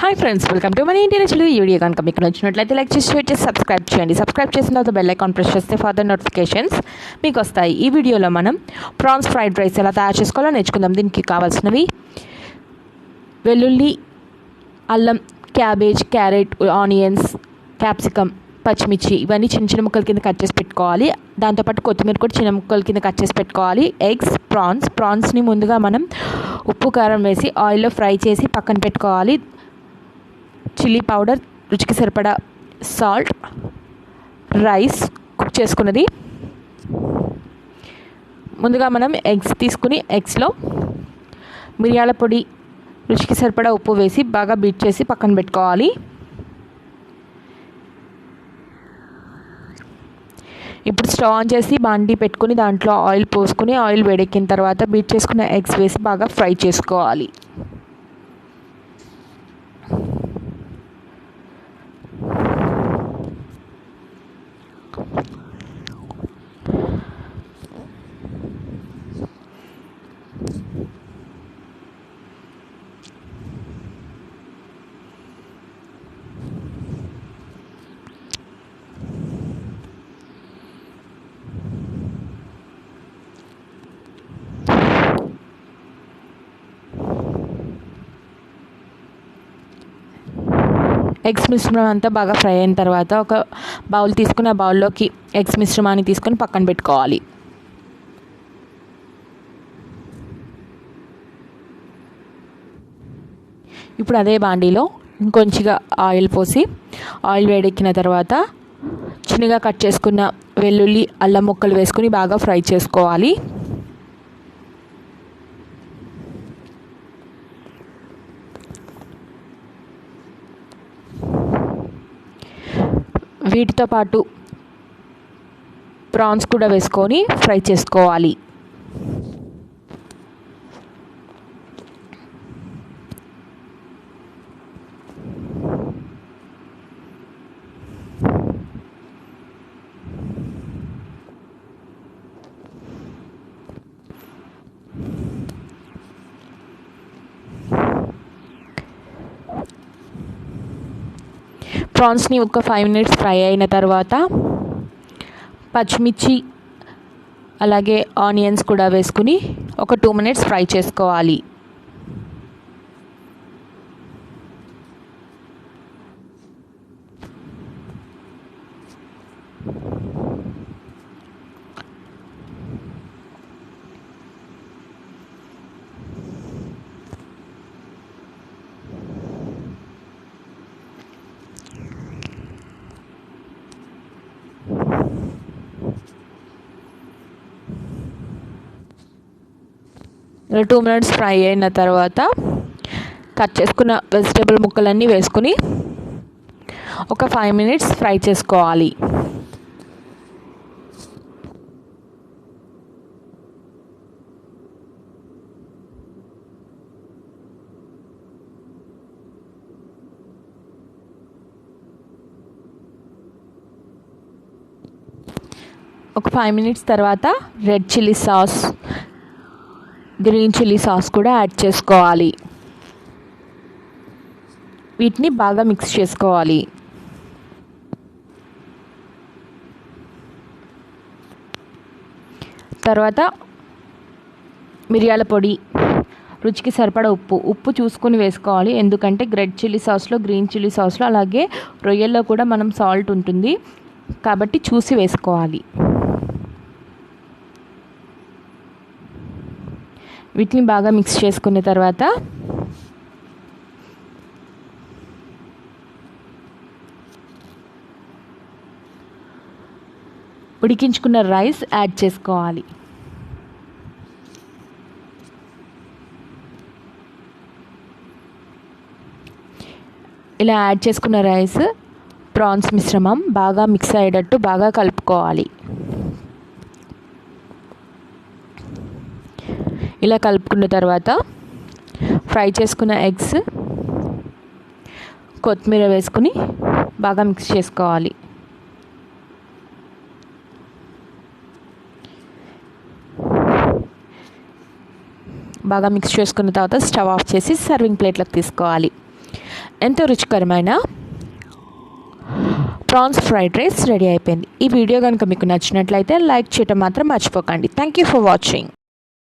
Hi friends, welcome to మన ఇంటి రుచులు. ఈ వీడియో కనుక మీకు నచ్చినట్లయితే లైక్ చేసి షేర్ చేసి సబ్స్క్రైబ్ చేయండి. సబ్స్క్రైబ్ చేసిన తర్వాత బెల్ ఐకాన్ ప్రెస్ చేస్తే ఫర్దర్ నోటిఫికేషన్స్ మీకు వస్తాయి. ఈ వీడియోలో మనం ప్రాన్స్ ఫ్రైడ్ రైస్ ఎలా తయారు చేసుకోవాలో నేర్చుకుందాం. దీనికి కావాల్సినవి వెల్లుల్లి, అల్లం, క్యాబేజ్, క్యారెట్, ఆనియన్స్, క్యాప్సికమ్, పచ్చిమిర్చి ఇవన్నీ చిన్న చిన్న ముక్కల కింద కట్ చేసి పెట్టుకోవాలి. దాంతోపాటు కొత్తిమీర కూడా చిన్న ముక్కల కింద కట్ చేసి పెట్టుకోవాలి. ఎగ్స్, ప్రాన్స్ని ముందుగా మనం ఉప్పు కారం వేసి ఆయిల్లో ఫ్రై చేసి పక్కన పెట్టుకోవాలి. చిల్లీ పౌడర్, రుచికి సరిపడా సాల్ట్, రైస్ కుక్ చేసుకున్నది. ముందుగా మనం ఎగ్స్ తీసుకుని ఎగ్స్లో మిరియాల పొడి, రుచికి సరిపడా ఉప్పు వేసి బాగా బీట్ చేసి పక్కన పెట్టుకోవాలి. ఇప్పుడు స్టవ్ ఆన్ చేసి బాండీ పెట్టుకుని దాంట్లో ఆయిల్ పోసుకుని ఆయిల్ వేడెక్కిన తర్వాత బీట్ చేసుకున్న ఎగ్స్ వేసి బాగా ఫ్రై చేసుకోవాలి. ఎగ్స్ మిశ్రమం అంతా బాగా ఫ్రై అయిన తర్వాత ఒక బౌల్ తీసుకుని ఆ బౌల్లోకి ఎగ్స్ మిశ్రమాన్ని తీసుకొని పక్కన పెట్టుకోవాలి. ఇప్పుడు అదే బాండీలో ఇంకొంచెంగా ఆయిల్ పోసి ఆయిల్ వేడెక్కిన తర్వాత చిన్నగా కట్ చేసుకున్న వెల్లుల్లి, అల్లం ముక్కలు వేసుకుని బాగా ఫ్రై చేసుకోవాలి. వీటితో పాటు ప్రాన్స్ కూడా వేసుకొని ఫ్రై చేసుకోవాలి. ప్రాన్స్ని ఒక 5 minutes ఫ్రై అయిన తర్వాత పచ్చిమిర్చి అలాగే ఆనియన్స్ కూడా వేసుకుని ఒక 2 minutes ఫ్రై చేసుకోవాలి. ఇలా 2 minutes ఫ్రై అయిన తర్వాత కట్ చేసుకున్న వెజిటేబుల్ ముక్కలన్నీ వేసుకుని ఒక 5 minutes ఫ్రై చేసుకోవాలి. ఒక 5 minutes తర్వాత red chilli sauce, green chilli sauce కూడా యాడ్ చేసుకోవాలి. వీటిని బాగా మిక్స్ చేసుకోవాలి. తర్వాత మిరియాల పొడి, రుచికి సరిపడా ఉప్పు చూసుకొని వేసుకోవాలి. ఎందుకంటే రెడ్ చిల్లీ సాస్లో, గ్రీన్ చిల్లీ సాస్లో అలాగే రొయ్యల్లో కూడా మనం సాల్ట్ ఉంటుంది కాబట్టి చూసి వేసుకోవాలి. వీటిని బాగా మిక్స్ చేసుకున్న తర్వాత ఉడికించుకున్న రైస్ యాడ్ చేసుకోవాలి. ఇలా యాడ్ చేసుకున్న రైస్ ప్రాన్స్ మిశ్రమం బాగా మిక్స్ అయ్యేటట్టు బాగా కలుపుకోవాలి. ఇలా కలుపుకున్న తర్వాత ఫ్రై చేసుకున్న ఎగ్స్, కొత్తిమీర వేసుకుని బాగా మిక్స్ చేసుకోవాలి. బాగా మిక్స్ చేసుకున్న తర్వాత స్టవ్ ఆఫ్ చేసి సర్వింగ్ ప్లేట్లోకి తీసుకోవాలి. ఎంతో రుచికరమైన ప్రాన్స్ ఫ్రైడ్ రైస్ రెడీ అయిపోయింది. ఈ వీడియో కనుక మీకు నచ్చినట్లయితే లైక్ చేయడం మాత్రం మర్చిపోకండి. Thank you for watching.